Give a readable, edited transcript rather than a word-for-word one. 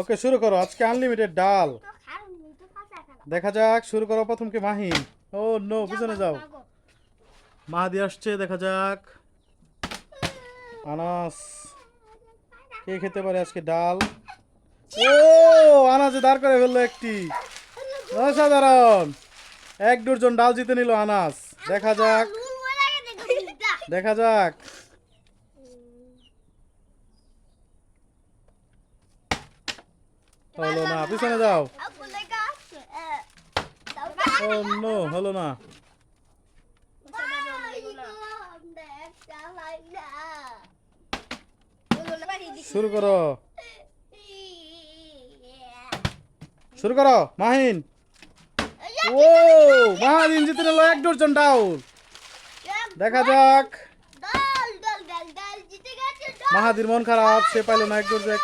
ওকে শুরু করো, আজকে আনলিমিটেড ডাল। দেখা যাক, শুরু করো। প্রথম কি মাহিন? ও নো, পিছনে যাও। মাহাদি আসছে, দেখা যাক। আনাস কে খেতে পারে আজকে ডাল? ও, আনাসে দাঁড় করে ফেললো একটি। অসাধারণ, 1 ডজন ডাল জিতে নিল আনাস। দেখা যাক, দেখা যাক। হলো না, পিছনে যাও। ও নো, হলো না। শুরু করো, শুরু করো মাহিন। ও, মাহিন জিতে নিল 1 ডজন ডাল। দেখা যাক। মাহাদির মন খারাপ, সে পাইল না 1 ডজন।